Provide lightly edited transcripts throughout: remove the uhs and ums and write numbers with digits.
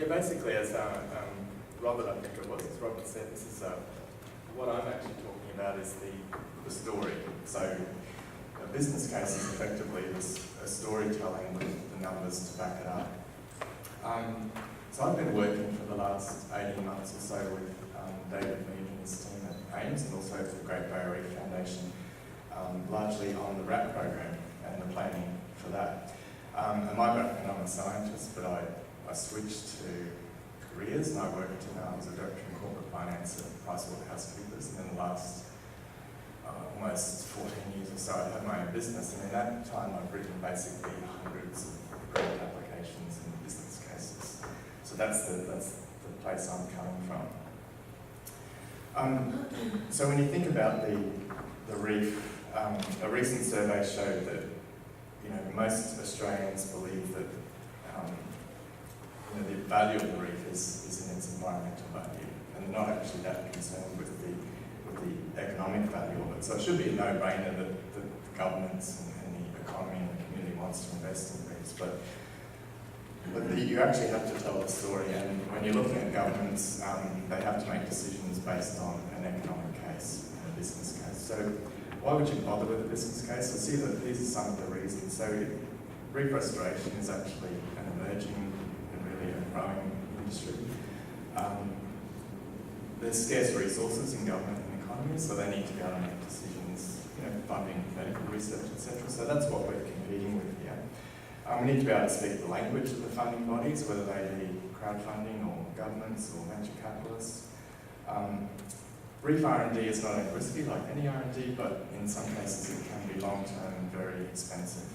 Yeah, basically, as Robert, I think it was, as Robert said, this is what I'm actually talking about is the story. So a business case is effectively a storytelling with the numbers to back it up. So I've been working for the last 18 months or so with David Mead and his team at AIMS and also the Great Barrier Reef Foundation, largely on the RAP program and the planning for that. And my background, I'm a scientist, but I switched to careers and I worked I was a director in corporate finance at PricewaterhouseCoopers, and then the last almost 14 years or so I had my own business, and in that time I've written basically hundreds of grant applications and business cases. So that's the place I'm coming from. So when you think about the reef, a recent survey showed that most Australians believe that the value of the reef is in its environmental value, and they're not actually that concerned with the economic value of it. So it should be a no-brainer that the governments and the economy and the community wants to invest in reefs. But you actually have to tell the story, and when you're looking at governments, they have to make decisions based on an economic case and a business case. So why would you bother with a business case? So see that these are some of the reasons. So reef restoration is actually an emerging and really a growing industry. There's scarce resources in government and economy, so they need to be able to make decisions, funding medical research, etc. So that's what we're competing with here. We need to be able to speak the language of the funding bodies, whether they be crowdfunding or governments or venture capitalists. Reef R&D is not only risky like any R&D, but in some cases it can be long-term and very expensive.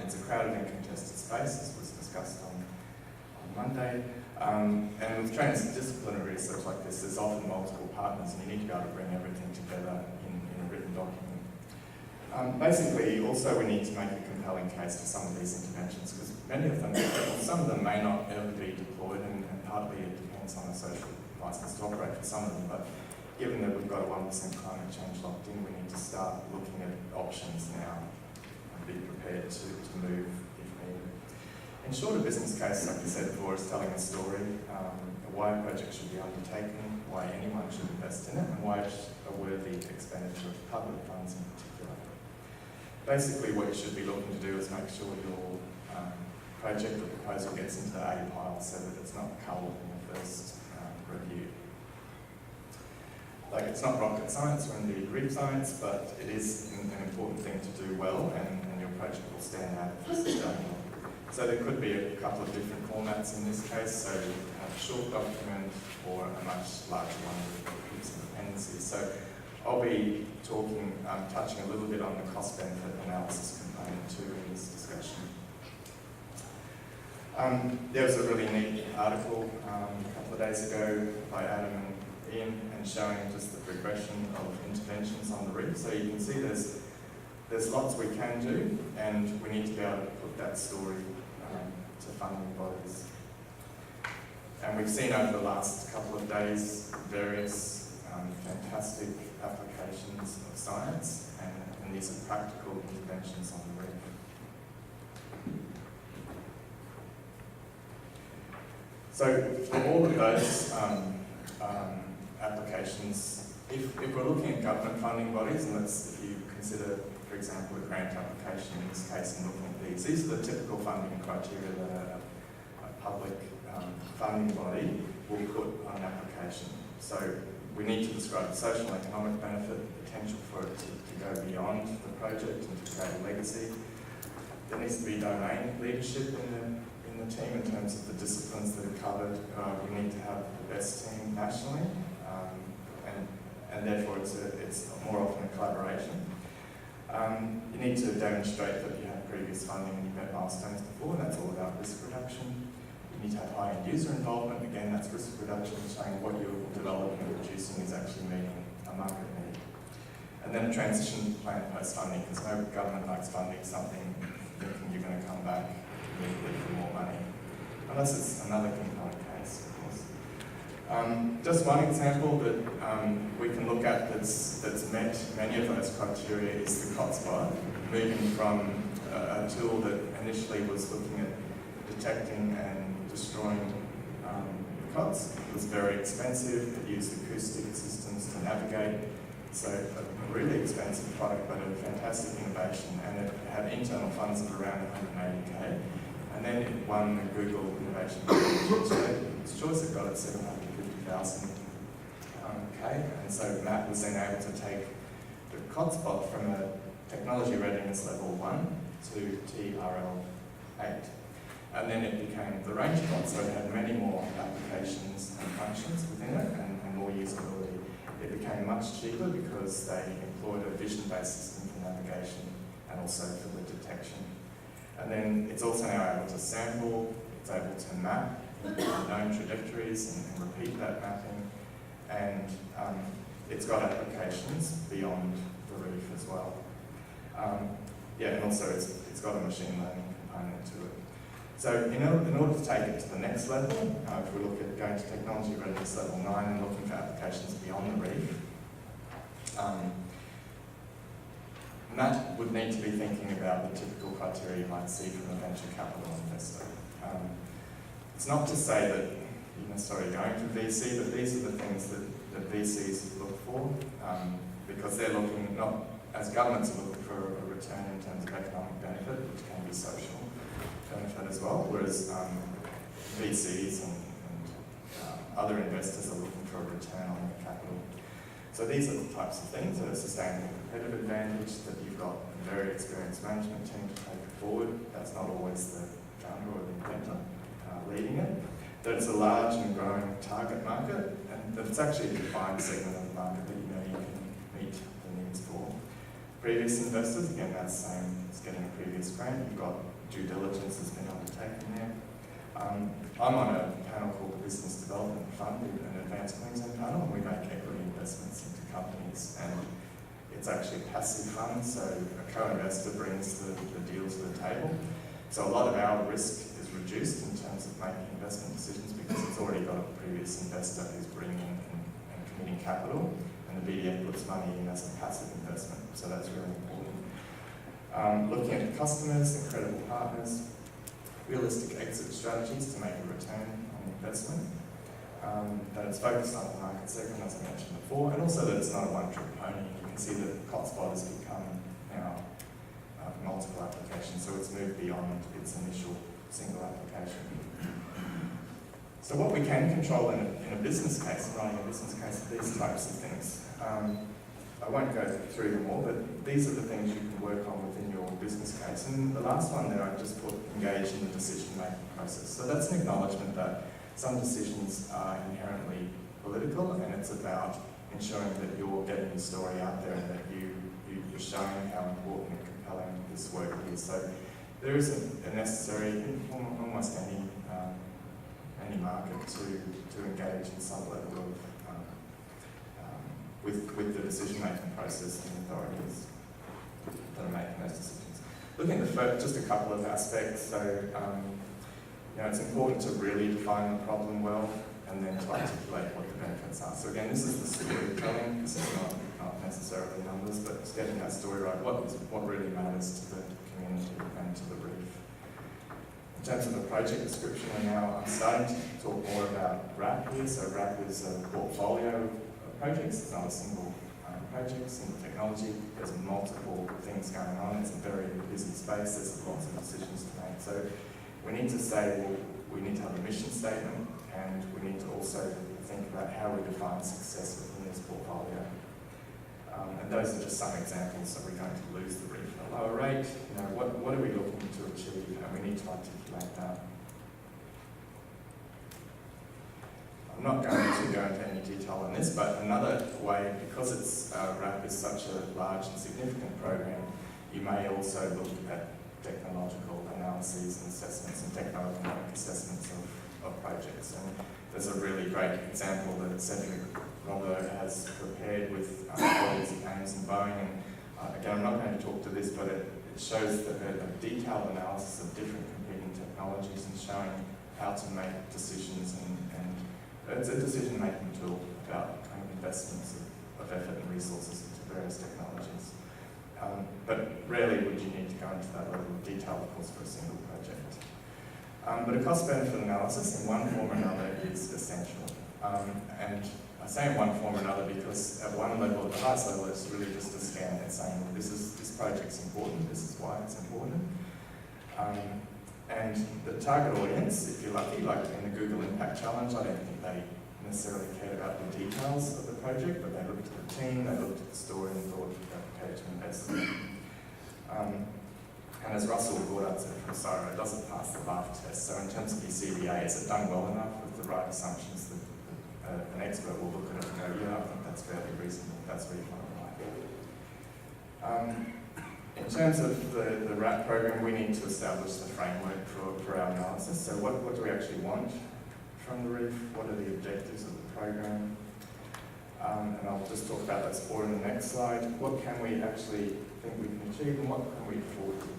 It's a crowded and contested space, as was discussed on Monday. And with transdisciplinary research like this, there's often multiple partners, and you need to be able to bring everything together in a written document. Basically, also we need to make a compelling case for some of these interventions, because many of them, some of them may not ever be deployed, and partly it depends on the social license to operate for some of them. But given that we've got a 1% climate change locked in, we need to start looking at options now and be prepared to move if needed. In short, a business case, like I said before, is telling a story, why a project should be undertaken, why anyone should invest in it, and why it's a worthy expenditure of public funds in particular. Basically, what you should be looking to do is make sure your project or proposal gets into the A pile so that it's not culled in the first review. Like, it's not rocket science or indeed reef science, but it is an important thing to do well, and your project will stand out if it's done well. So there could be a couple of different formats in this case, so you have a short document or a much larger one with some dependencies. So I'll be touching a little bit on the cost-benefit analysis component too in this discussion. There was a really neat article a couple of days ago by Adam and Ian, and showing just the progression of interventions on the reef. So you can see there's lots we can do, and we need to be able to put that story to funding bodies. And we've seen over the last couple of days various fantastic applications of science, and these are practical interventions on the reef. So for all of those applications, if we're looking at government funding bodies, and if you consider, for example, a grant application in this case and looking at these are the typical funding criteria that a public funding body will put on an application. So we need to describe the social and economic benefit, the potential for it to go beyond the project and to create a legacy. There needs to be domain leadership in the team in terms of the disciplines that are covered. We need to have the best team nationally, and therefore it's more often a collaboration. You need to demonstrate that you had previous funding and you've met milestones before, and that's all about risk reduction. You need to have high-end user involvement. Again, that's risk reduction, showing what you're developing and producing is actually meeting a market need. And then a transition plan post-funding, because no government likes funding something thinking you're going to come back immediately for more money, unless it's another compelling case, of course. Just one example that we can look at that's met many of those criteria is the hotspot, moving from a tool that initially was looking at detecting and destroying the cots. It was very expensive. It used acoustic systems to navigate. So a really expensive product, but a fantastic innovation. And it had internal funds of around 180K. And then it won the Google Innovation Challenge. Its choice, it got it 750,000 K. And so Matt was then able to take the hotspot from a technology readiness level 1 to TRL 8. And then it became the range bot, so it had many more applications and functions within it and more usability. It became much cheaper because they employed a vision-based system for navigation and also for the detection. And then it's also now able to sample, it's able to map known trajectories and repeat that mapping. And it's got applications beyond the Reef as well. And also it's got a machine learning component to it. So in order to take it to the next level, if we look at going to technology readiness level 9 and looking for applications beyond the Reef, Matt would need to be thinking about the typical criteria you might see from a venture capital investor. It's not to say that you're necessarily going to VC, but these are the things that VCs look for, because they're looking, not as governments are looking for a return in terms of economic benefit, which can be social benefit as well, whereas VCs and other investors are looking for a return on their capital. So these are the types of things that are sustainable competitive advantage, that you've got a very experienced management team to take it forward. That's not always the founder or the inventor leading it. That it's a large and growing target market, and that it's actually a defined segment of the market that you know you can meet the needs for. Previous investors, again, that's the same as getting a previous grant. You've got due diligence has been undertaken there. I'm on a panel called the Business Development Fund, an advanced Queensland panel, and we make equity investments into companies. And it's actually a passive fund, so a co-investor brings the deal to the table. So a lot of our risk is reduced in terms of making investment decisions because it's already got a previous investor who's bringing in and committing capital, and the BDF puts money in as a passive investment. So that's really important. Looking at customers, incredible partners, realistic exit strategies to make a return on investment, that it's focused on the market segment, as I mentioned before, and also that it's not a one-trick pony. You can see that hotspot has become now multiple applications, so it's moved beyond its initial single application. So what we can control in a business case, running a business case, are these types of things. I won't go through them all, but these are the things you can work on within your business case. And the last one there, I just put engage in the decision-making process. So that's an acknowledgement that some decisions are inherently political, and it's about ensuring that you're getting your story out there and that you're showing how important and compelling this work is. So there is a necessary, in almost any market, to engage in some level of with the decision-making process and authorities that are making those decisions. Looking at just a couple of aspects, so it's important to really define the problem well and then to articulate what the benefits are. So again, this is the storytelling. This is not necessarily numbers, but it's getting that story right. What really matters to the community and to the Reef. In terms of the project description, I'm starting to talk more about RAP here. So RAP is a portfolio of projects. It's not a single project, single technology. There's multiple things going on. It's a very busy space. There's lots of decisions to make. So we need to say, well, we need to have a mission statement, and we need to also think about how we define success within this portfolio. And those are just some examples. Are we going to lose the Reef at a lower rate? What are we looking to achieve? And we need to articulate that. I'm not going to go into any detail on this, but another way, because it's RAP is such a large and significant program, you may also look at technological analyses and assessments and techno-economic assessments of projects. And there's a really great example that Cedric Robert has prepared with colleagues at Ames and Boeing. And again, I'm not going to talk to this, but it shows that a detailed analysis of different competing technologies and showing how to make decisions, and it's a decision-making tool about investments of effort and resources into various technologies. But rarely would you need to go into that level of detail, of course, for a single project. But a cost-benefit analysis in one form or another is essential. And I say in one form or another because at one level, at the highest level, it's really just a scan. It's saying, well, this project's important, this is why it's important. And the target audience, if you're lucky, like in the Google Impact Challenge, I don't think they necessarily cared about the details of the project, but they looked at the team, they looked at the story and thought they're prepared to invest in it. And as Russell Goddard said from CSIRO, it doesn't pass the BARF test. So in terms of your CBA, is it done well enough with the right assumptions that an expert will look at it and go, yeah, I think that's fairly reasonable, that's where you want to write. In terms of the RAP program, we need to establish the framework for our analysis. So what do we actually want from the Reef? What are the objectives of the program? And I'll just talk about those four in the next slide. What can we actually think we can achieve and what can we afford to do?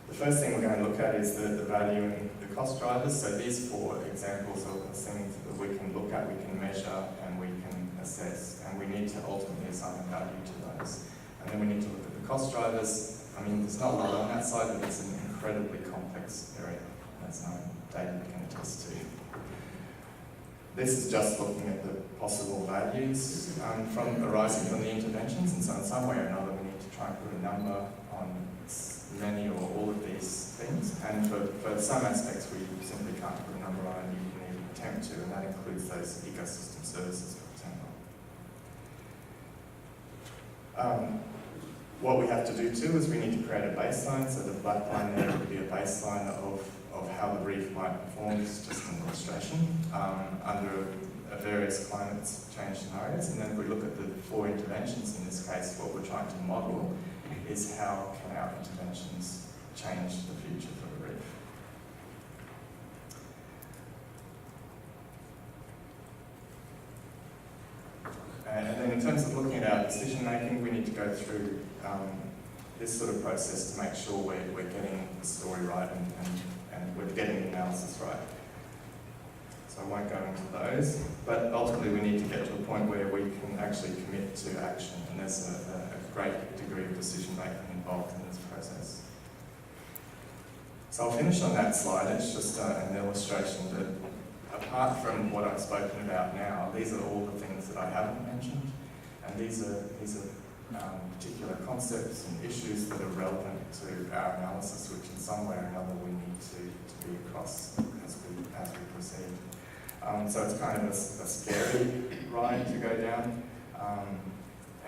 The first thing we're going to look at is the value and the cost drivers. So these four examples are things that we can look at, we can measure, and we can assess. And we need to ultimately assign a value to those. And then we need to look at the cost drivers. I mean, there's not a lot on that side, but it's an incredibly complex area. That's no data we can attest to. This is just looking at the possible values arising from the interventions, and so in some way or another we need to try and put a number on many or all of these things, and for some aspects we simply can't put a number on, and you can even attempt to, and that includes those ecosystem services, for example. What we have to do too is we need to create a baseline, so the black line there would be a baseline of how the reef might perform. It's just an illustration under various climate change scenarios. And then if we look at the four interventions in this case, what we're trying to model is how can our interventions change the future for the reef. And then in terms of looking at our decision making, we need to go through this sort of process to make sure we're getting the story right and we're getting the analysis right. So I won't go into those, but ultimately we need to get to a point where we can actually commit to action, and there's a great degree of decision making involved in this process. So I'll finish on that slide. It's just an illustration that apart from what I've spoken about now, these are all the things that I haven't mentioned, and these are particular concepts and issues that are relevant to our analysis, which in some way or another we need to be across as we proceed. So it's kind of a scary ride to go down,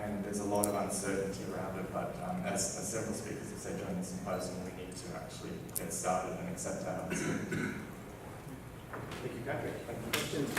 and there's a lot of uncertainty around it, but as several speakers have said during the symposium, we need to actually get started and accept that uncertainty. Thank you, Patrick. Questions?